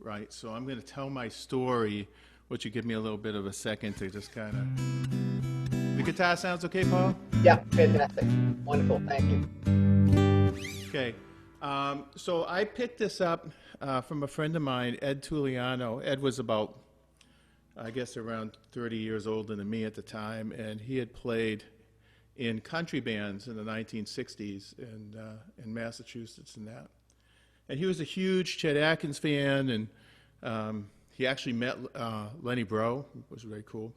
right? So I'm going to tell my story, which you give me a little bit of a second to just kind of... The guitar sounds okay, Paul? Yeah, fantastic. Wonderful, thank you. Okay. So I picked this up from a friend of mine, Ed Tuliano. Ed was about, I guess, around 30 years older than me at the time, and he had played in country bands in the 1960s in Massachusetts and that. And he was a huge Chet Atkins fan, and he actually met Lenny Breau, which was very cool,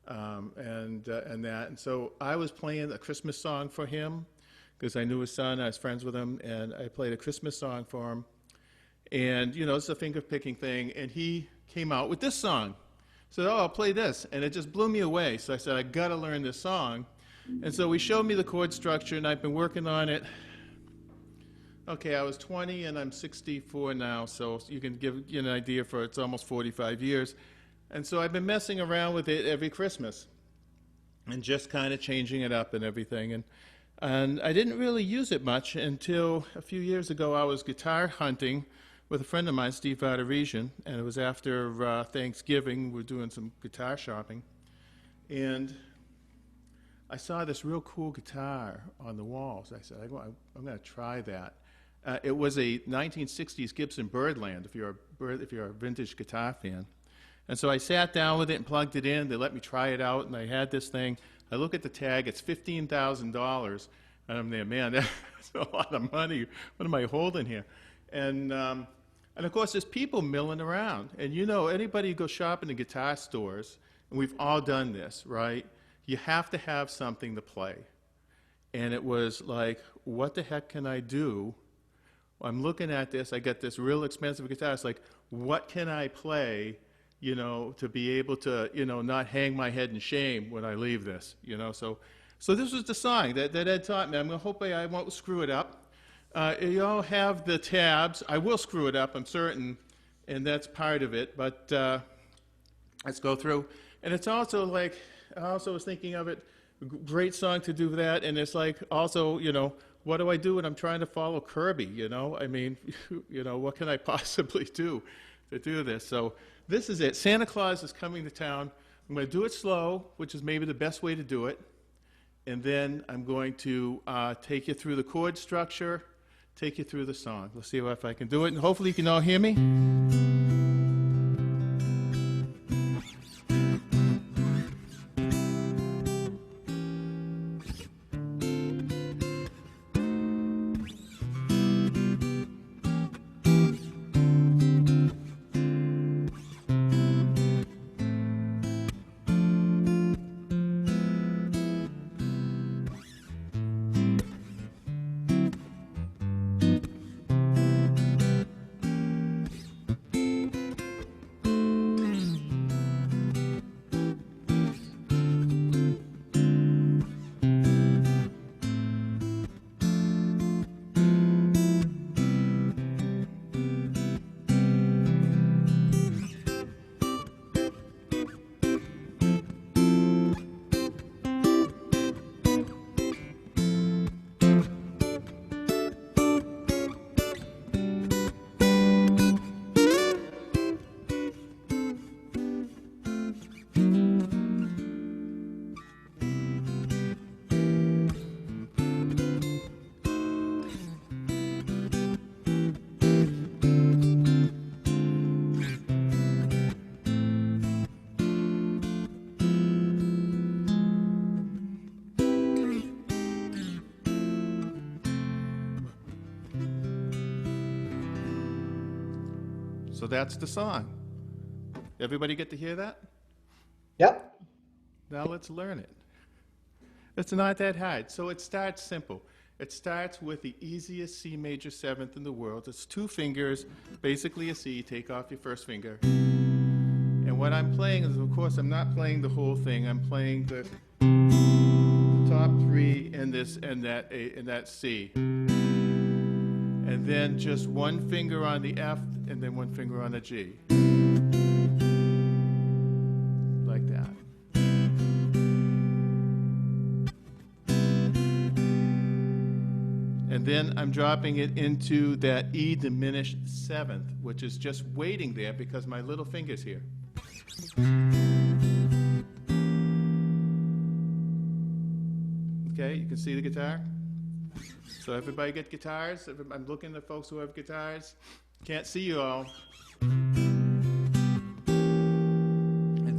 and that. And so I was playing a Christmas song for him because I knew his son, I was friends with him, and I played a Christmas song for him. And, you know, it's a finger-picking thing, and he came out with this song. So, oh, I'll play this, and it just blew me away. So I said, I got to learn this song. And so he showed me the chord structure, and I've been working on it. Okay, I was 20, and I'm 64 now, so you can give you an idea for it's almost 45 years. And so I've been messing around with it every Christmas and just kind of changing it up and everything. And I didn't really use it much until a few years ago. I was guitar hunting with a friend of mine, Steve Vataresian, and it was after Thanksgiving. We were doing some guitar shopping. And I saw this real cool guitar on the walls. I said, I'm going to try that. It was a 1960s Gibson Birdland, if you're a vintage guitar fan. And so I sat down with it and plugged it in. They let me try it out, and I had this thing. I look at the tag. It's $15,000. And I'm there, man, that's a lot of money. What am I holding here? And of course, there's people milling around. And you know, anybody who goes shopping in guitar stores, and we've all done this, right? You have to have something to play. And it was like, what the heck can I do? I'm looking at this. I got this real expensive guitar. It's like, what can I play, you know, to be able to, you know, not hang my head in shame when I leave this, you know? So this was the song that Ed taught me. I'm going to hope I won't screw it up. You all have the tabs. I will screw it up, I'm certain, and that's part of it. But let's go through. And it's also like, I also was thinking of it, great song to do that. And it's like also, you know, what do I do when I'm trying to follow Kirby, you know? I mean, you know, what can I possibly do to do this? So this is it. Santa Claus is coming to town. I'm going to do it slow, which is maybe the best way to do it. And then I'm going to take you through the chord structure, take you through the song. Let's see if I can do it, and hopefully you can all hear me. So that's the song. Everybody get to hear that? Yep. Now let's learn it. It's not that hard. So it starts simple. It starts with the easiest C major seventh in the world. It's 2 fingers, basically a C. Take off your first finger. And what I'm playing is, of course, I'm not playing the whole thing. I'm playing the top 3 in this and that C. And then just 1 finger on the F, and then 1 finger on the G. Like that. And And then I'm dropping it into that E diminished seventh, which is just waiting there because my little finger's here. Okay, you can see the guitar? So everybody get guitars? I'm looking at folks who have guitars. Can't see you all. And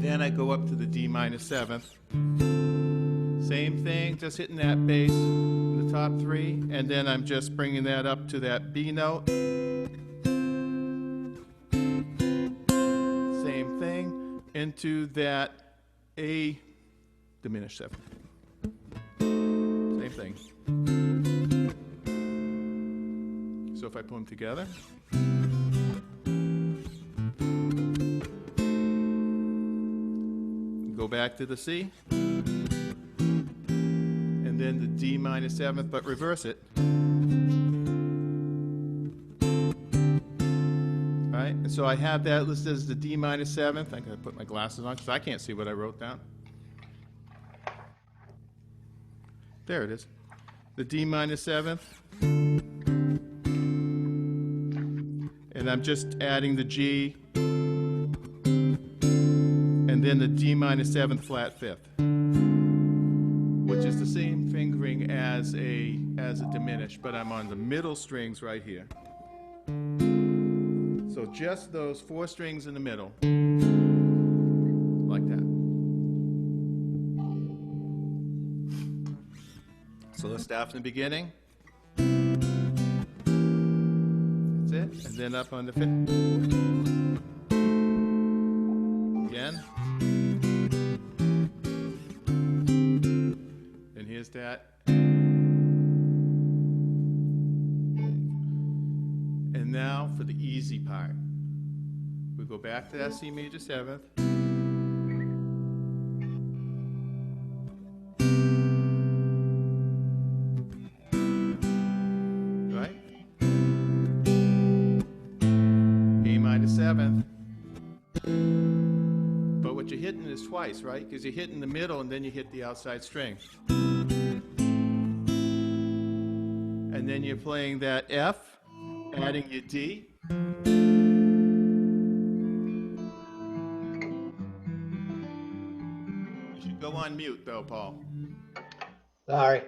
then I go up to the D minor seventh. Same thing, just hitting that bass in the top three, and then I'm just bringing that up to that B note. Same thing, into that A diminished seventh. Same thing. So if I put them together, go back to the C, and then the D minor seventh, but reverse it. Right? And so I have that listed as the D minor seventh. I gotta put my glasses on because I can't see what I wrote down. There it is. The D minor seventh. And I'm just adding the G. And then the D minor seventh flat fifth, which is the same fingering as a diminished, but I'm on the middle strings right here. So just those 4 strings in the middle, like that. So let's start from the beginning. That's it. And then up on the fifth. Again. And here's that. And now for the easy part. We go back to that C major seventh. Right? A minor seventh. But what you're hitting is twice, right? Because you hit in the middle and then you hit the outside string. And then you're playing that F, adding your D. You should go on mute though, Paul. Sorry.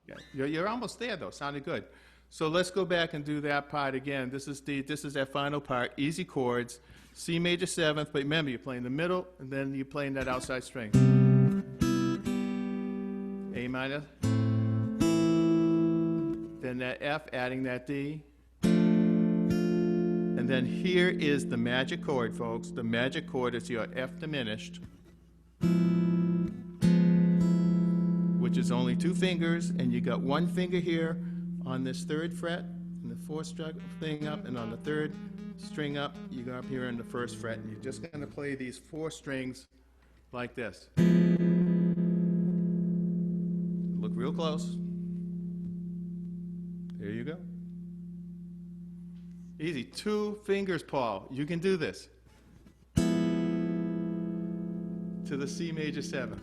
Yeah, you're almost there though, sounded good. So let's go back and do that part again. This is that final part, easy chords, C major seventh, but remember you're playing the middle and then you're playing that outside string. A minor, then that F, adding that D. And then here is the magic chord, folks. The magic chord is your F diminished, which is only 2 fingers, and you got 1 finger here on this 3rd fret, and the 4th thing up, and on the 3rd string up, you go up here in the 1st fret, and you're just going to play these 4 strings like this. Look real close. There you go. Easy. 2 fingers, Paul. You can do this. To the C major seventh.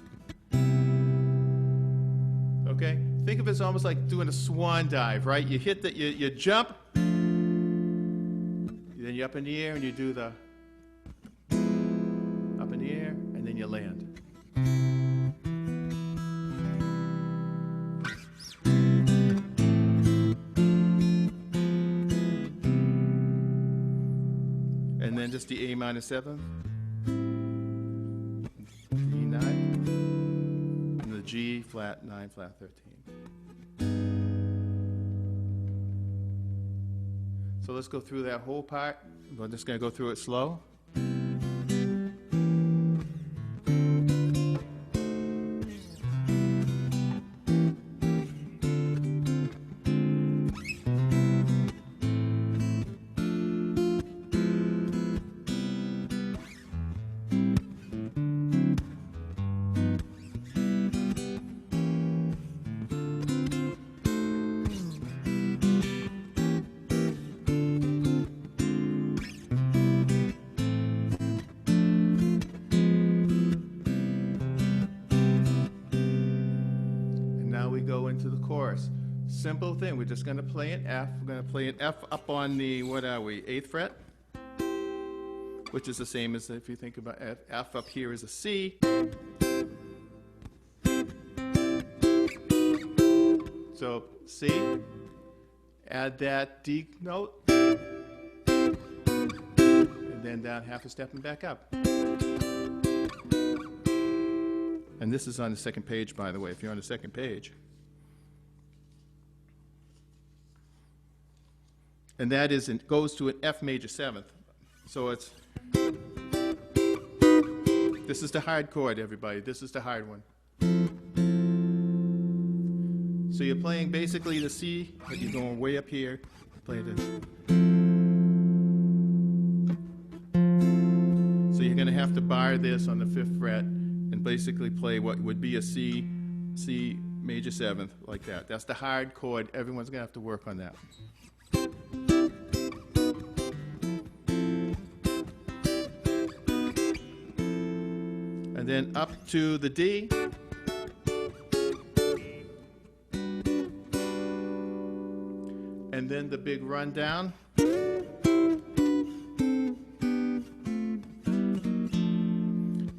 Okay? Think of it as almost like doing a swan dive, right? You hit the, you jump, then you're up in the air and you do the up in the air, and then you land. And then just the A minor seventh, E9, and the G flat 9 flat 13. So let's go through that whole part. We're just going to go through it slow. simple thing. We're just going to play an F. We're going to play an F up on the, what are we, 8th fret? Which is the same as if you think about F. F up here is a C. So C, add that D note, and then down half a step and back up. And this is on the second page, by the way, if you're on the second page. And that is, it goes to an F major 7th. So it's, this is the hard chord, everybody. This is the hard one. So you're playing basically the C, but you're going way up here. Play this. So you're going to have to bar this on the 5th fret and basically play what would be a C major 7th, like that. That's the hard chord. Everyone's going to have to work on that. And then up to the D. And then the big run down.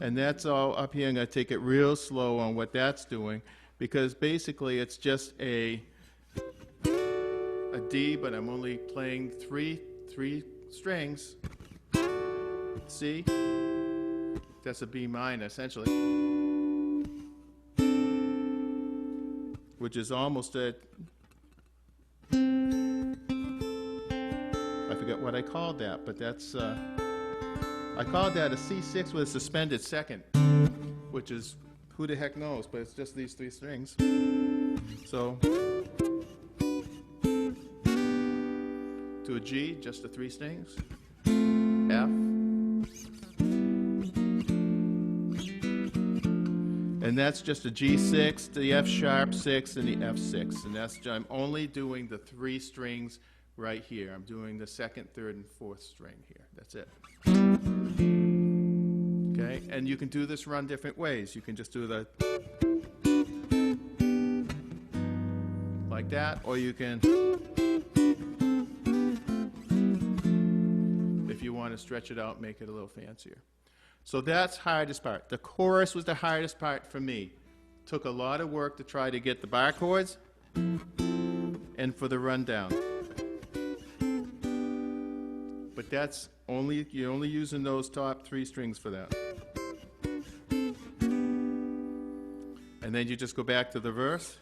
And that's all up here. I'm going to take it real slow on what that's doing, because basically it's just a D, but I'm only playing three strings. C. That's a B minor, essentially, which is almost a, I forget what I called that, but that's, I called that a C6 with a suspended second, which is, who the heck knows, but it's just these 3 strings. So, to a G, just the 3 strings, F, and that's just a G6, the F sharp 6, and the F6. And that's, I'm only doing the 3 strings right here. I'm doing the 2nd, 3rd, and 4th string here. That's it. Okay, and you can do this run different ways. You can just do the, like that, or you can, if you want to stretch it out, make it a little fancier. So that's hardest part. The chorus was the hardest part for me. Took a lot of work to try to get the bar chords and for the rundown. But that's only, you're only using those top 3 strings for that. And then you just go back to the verse.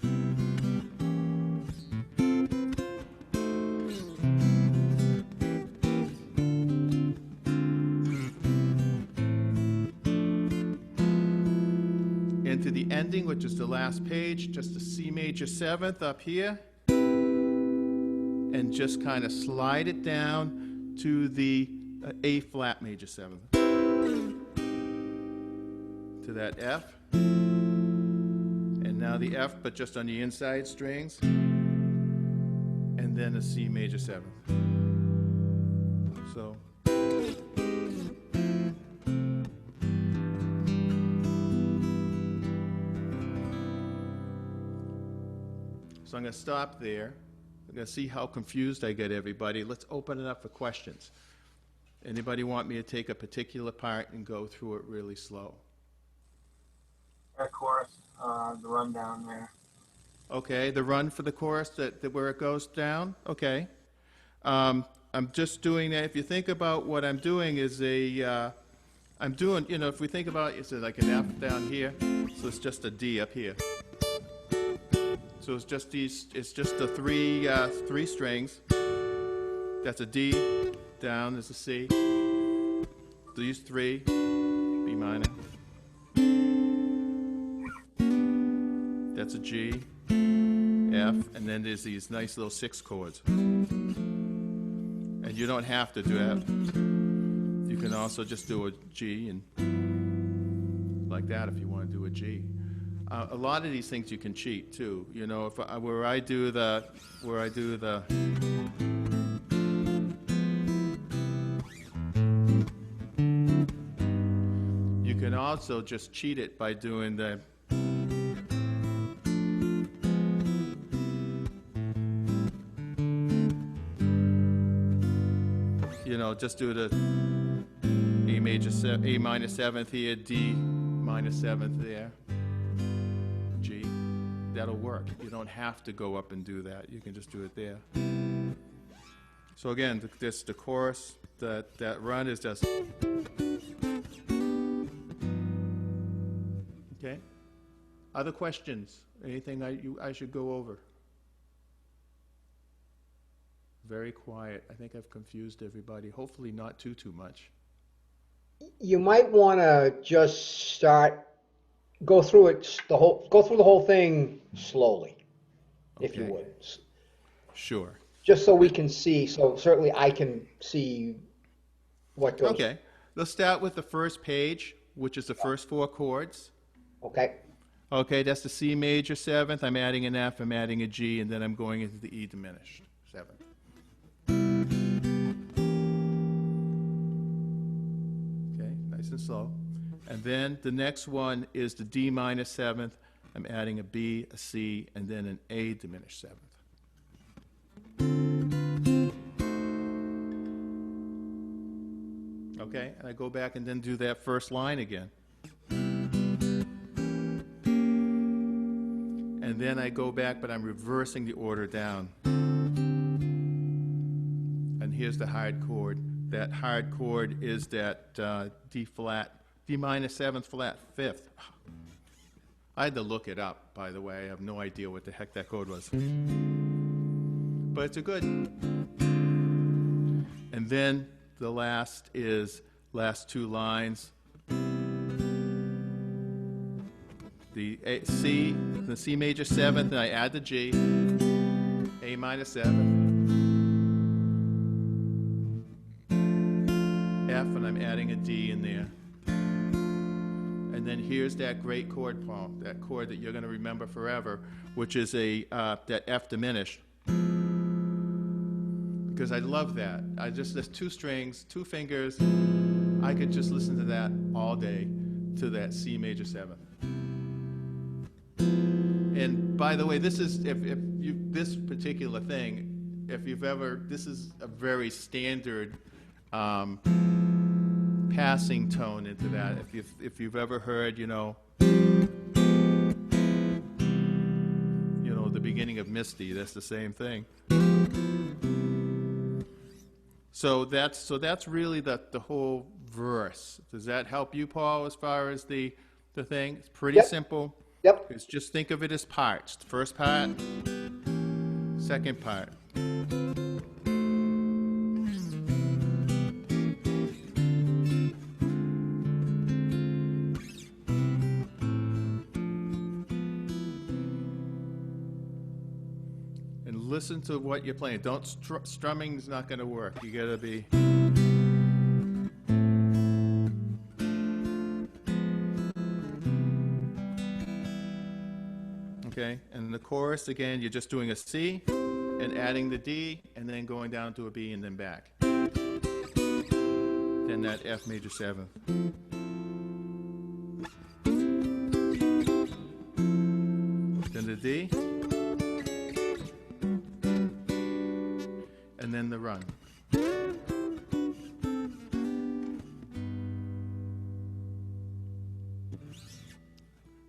To the ending, which is the last page, just a C major 7th up here, and just kind of slide it down to the A flat major 7th, to that F, and now the F, but just on the inside strings, and then a C major 7th. So. So I'm going to stop there. I'm going to see how confused I get everybody. Let's open it up for questions. Anybody want me to take a particular part and go through it really slow? That chorus, the rundown there. Okay, the run for the chorus, that where it goes down? Okay. I'm just doing that. If you think about what I'm doing is I'm doing, you know, if we think about it, it's like an F down here, so it's just a D up here. So it's just these, it's just the 3 strings. That's a D, down is a C. These 3, B minor. That's a G, F, and then there's these nice little 6 chords. And you don't have to do that. You can also just do a G and like that if you want to do a G. A lot of these things you can cheat too. You know, if where I do the you can also just cheat it by doing the you know, just do the A minor seventh here, D minor seventh there, G. That'll work. You don't have to go up and do that. You can just do it there. So again, the chorus, that run is just. Okay. Other questions? Anything I should go over? Very quiet. I think I've confused everybody. Hopefully not too much. You might want to just go through the whole thing slowly, if you Okay. would. Sure. Just so we can see, so certainly I can see what goes. Okay. Let's start with the first page, which is the first 4 chords. Okay. Okay, that's the C major 7th. I'm adding an F, I'm adding a G, and then I'm going into the E diminished 7th. Okay, nice and slow. And then the next one is the D minor 7th. I'm adding a B, a C, and then an A diminished 7th. Okay, and I go back and then do that first line again. And then I go back, but I'm reversing the order down. And here's the hard chord. That hard chord is that D flat, D minor 7th flat 5th. I had to look it up, by the way. I have no idea what the heck that chord was. But it's a good. And then the last 2 lines. The C major 7th, and I add the G, A minor 7th, F, and I'm adding a D in there. And then here's that great chord poem, that chord that you're going to remember forever, which is that F diminished. Because I love that. There's 2 strings, 2 fingers. I could just listen to that all day, to that C major 7th. And by the way, this is this particular thing, this is a very standard passing tone into that. If you've ever heard, you know, the beginning of Misty, that's the same thing. So that's really the whole verse. Does that help you, Paul, as far as the thing? It's pretty simple. Yep. It's just think of it as parts. The first part, second part. And listen to what you're playing. Don't strumming's not going to work. You got to be. Okay, and the chorus, again, you're just doing a C and adding the D and then going down to a B and then back. Then that F major 7th. Then the D. And then the run.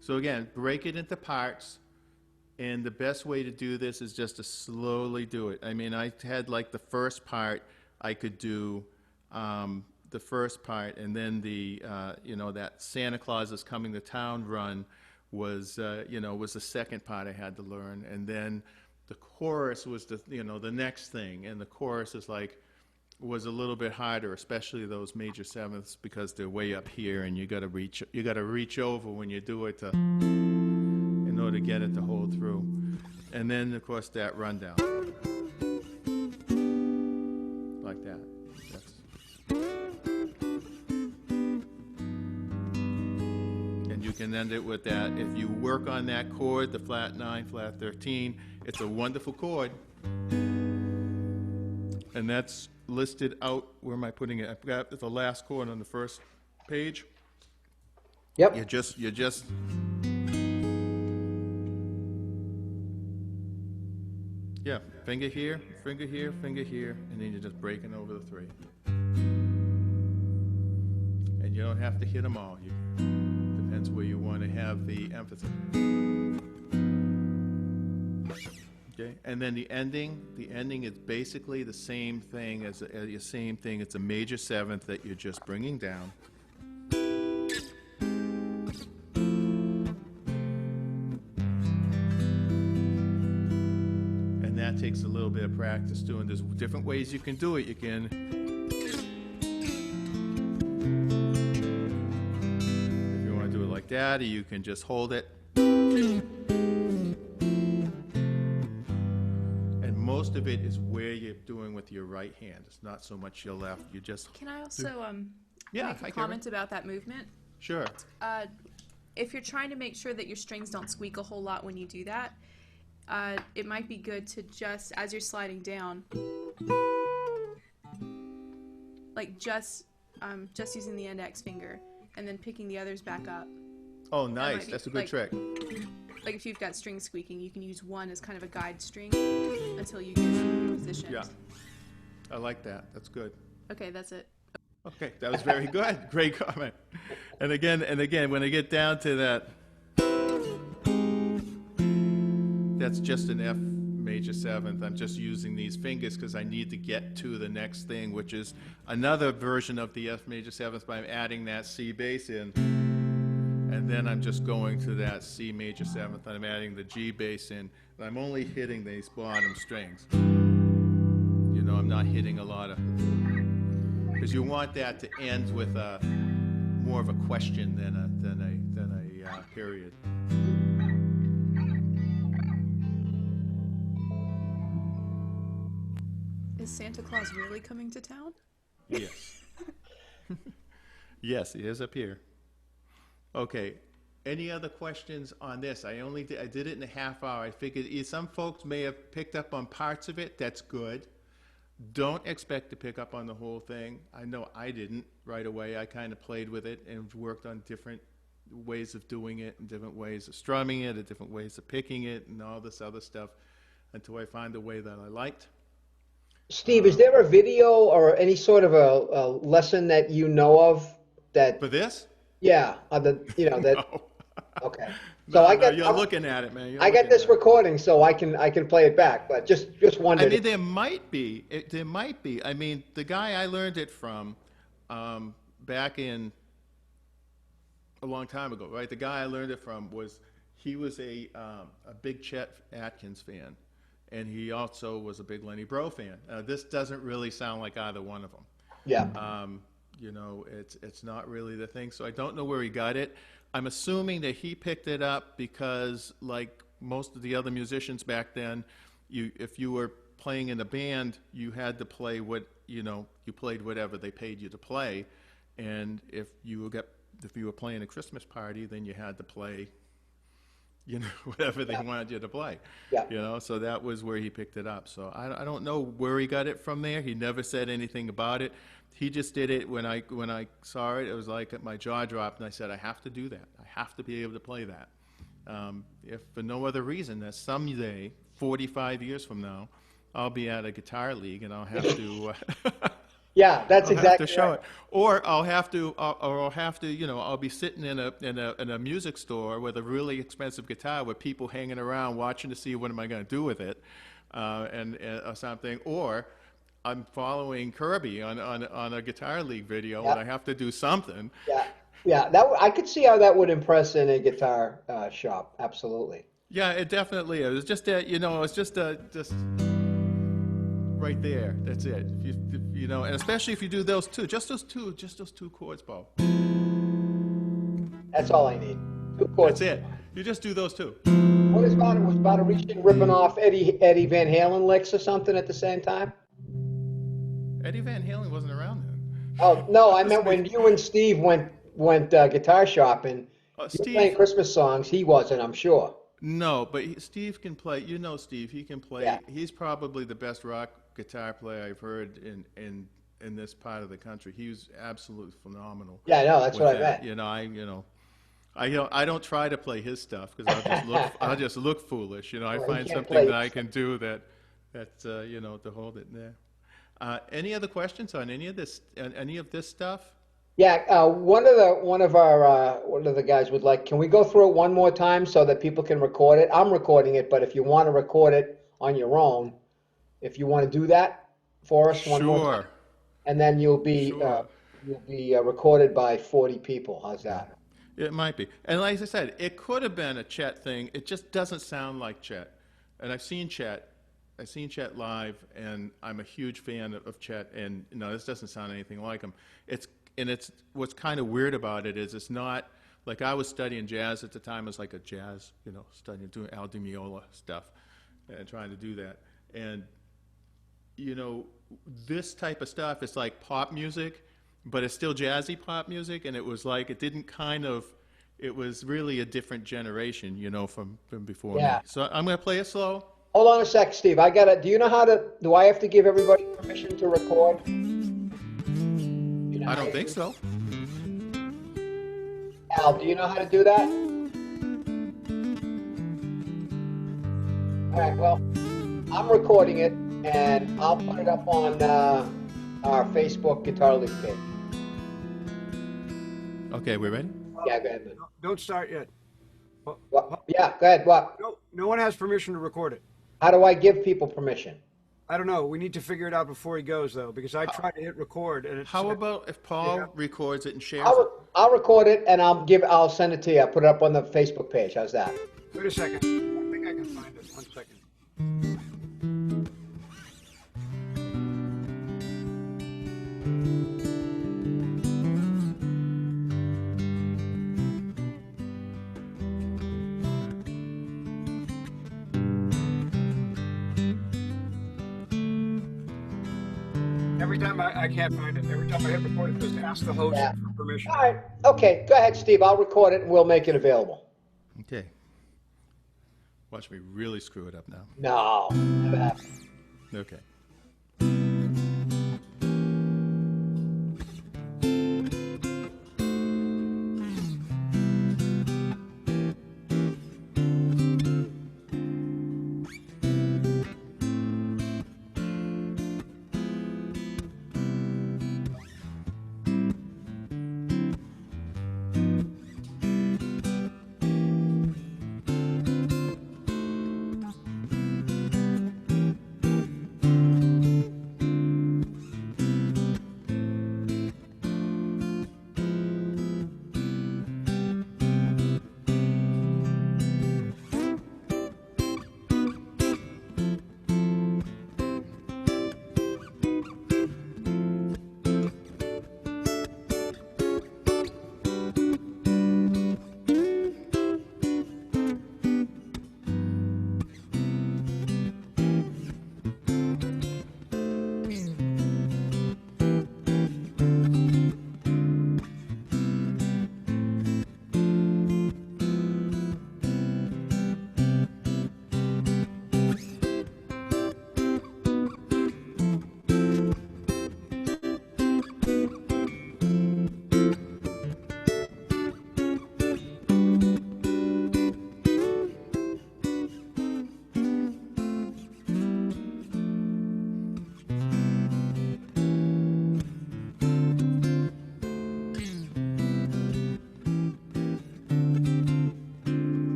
So again, break it into parts. And the best way to do this is just to slowly do it. I mean, I had like the first part, I could do the first part, and then that Santa Claus Is Coming to Town run was the second part I had to learn. And then the chorus was the next thing. And the chorus was a little bit harder, especially those major 7ths, because they're way up here, and you got to reach over when you do it in order to get it to hold through. And then, of course, that rundown. Like that. And you can end it with that. If you work on that chord, the flat 9, flat 13, it's a wonderful chord. And that's listed out. Where am I putting it? I've got the last chord on the first page. Yep. You just finger here, finger here, finger here, and then you're just breaking over the 3. and you don't have to hit them all. Depends where you want to have the emphasis. Okay, and then the ending is basically the same thing as the same thing. It's a major seventh that you're just bringing down. And that takes a little bit of practice doing. There's different ways you can do it. You can like that, or you can just hold it. And most of it is where you're doing with your right hand. It's not so much your left. You just. Can I also yeah, make a comment about that movement? Sure. If you're trying to make sure that your strings don't squeak a whole lot when you do that, it might be good to just, as you're sliding down, like just using the index finger and then picking the others back up. Oh, nice. That's a good trick. Like if you've got strings squeaking, you can use one as kind of a guide string until you get positioned. Yeah. I like that. That's good. Okay, that's it. Okay, that was very good. Great comment. And again, when I get down to that, that's just an F major seventh. I'm just using these fingers because I need to get to the next thing, which is another version of the F major seventh by adding that C bass in. And then I'm just going to that C major seventh, and I'm adding the G bass in. And I'm only hitting these bottom strings. You know, I'm not hitting a lot of, because you want that to end with a more of a question than a period. Is Santa Claus really coming to town? Yes. Yes, he is up here. Okay. Any other questions on this? I did it in a half hour. I figured some folks may have picked up on parts of it. That's good. Don't expect to pick up on the whole thing. I know I didn't right away. I kind of played with it and worked on different ways of doing it and different ways of strumming it and different ways of picking it and all this other stuff until I find a way that I liked. Steve, is there a video or any sort of a lesson that you know of that? For this? Yeah, that. No. Okay. No, So I got. you're looking at it, man. I got this recording, so I can play it back. But just wondered. I mean, there might be. I mean, the guy I learned it from, back in a long time ago, right? The guy I learned it from was a big Chet Atkins fan, and he also was a big Lenny Breau fan. This doesn't really sound like either one of them. Yeah. You know, it's not really the thing. So I don't know where he got it. I'm assuming that he picked it up because, like most of the other musicians back then, if you were playing in a band, you had to play you played whatever they paid you to play, and if you were playing a Christmas party, then you had to play, whatever they wanted you to play. Yeah. So that was where he picked it up. So I don't know where he got it from there. He never said anything about it. He just did it when I saw it. It was like my jaw dropped, and I said, I have to do that. I have to be able to play that. If for no other reason, that someday, 45 years from now, I'll be at a guitar league, and I'll have to. Yeah, that's I'll exactly have to show right. it, or I'll have to, I'll be sitting in a music store with a really expensive guitar with people hanging around watching to see what am I going to do with it, or something, or I'm following Kirby on a guitar league video, Yeah. and I have to do something. Yeah. That I could see how that would impress in a guitar shop. Absolutely. Yeah, it definitely is. It's just it's just right there. That's it. And especially if you do those two, just those two chords, Bo. That's all I need. 2 chords. That's it. You just do those two. What is about it? Was about reaching, ripping off Eddie Van Halen licks or something at the same time? Eddie Van Halen wasn't around then. Oh no, I meant when you and Steve went guitar shopping. You were Steve, playing Christmas songs. He wasn't, I'm sure. no, but Steve can play. Steve. He can play. Yeah. He's probably the best rock guitar player I've heard in this part of the country. He was absolutely phenomenal. Yeah, I know. That's with what I that. meant. I don't try to play his stuff because I'll just look foolish. I Well, he find can't something play that I your can do that to hold it there. Any other questions on any of this stuff? Yeah, one of the guys would like, can we go through it one more time so that people can record it? I'm recording it, but if you want to record it on your own, if you want to do that for us one more time, Sure, and then sure. you'll be recorded by 40 people. How's that? It might be. And like I said, it could have been a Chet thing. It just doesn't sound like Chet. And I've seen Chet. I've seen Chet live, and I'm a huge fan of Chet. And no, this doesn't sound anything like him. It's what's kind of weird about it is it's not like I was studying jazz at the time. It was like a jazz, studying doing Al Di Meola stuff, and trying to do that. And you know, this type of stuff is like pop music, but it's still jazzy pop music, and it was like it didn't kind of, it was really a different generation, from before me. Yeah. So I'm gonna play it slow. Hold on a sec, Steve. do you know how to, do I have to give everybody permission to record? You know I how don't to think do- so. Al, do you know how to do that? All right, well, I'm recording it and I'll put it up on our Facebook Guitar League page. Okay, we ready? Yeah, go ahead, man. Don't start yet. What? Yeah, go ahead. What? No one has permission to record it. How do I give people permission? I don't know. We need to figure it out before he goes, though, because I tried to hit record and it's. How about if Paul Yeah. records it and shares it? I'll record it and I'll send it to you. I'll put it up on the Facebook page. How's that? Wait a second. I think I can find it. 1 second. Every time I can't find it. Every time I hit record, it says ask the host Yeah. for permission. All right. Okay. Go ahead, Steve. I'll record it and we'll make it available. Okay. Watch me really screw it up now. No. Never happened. Okay.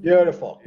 Beautiful.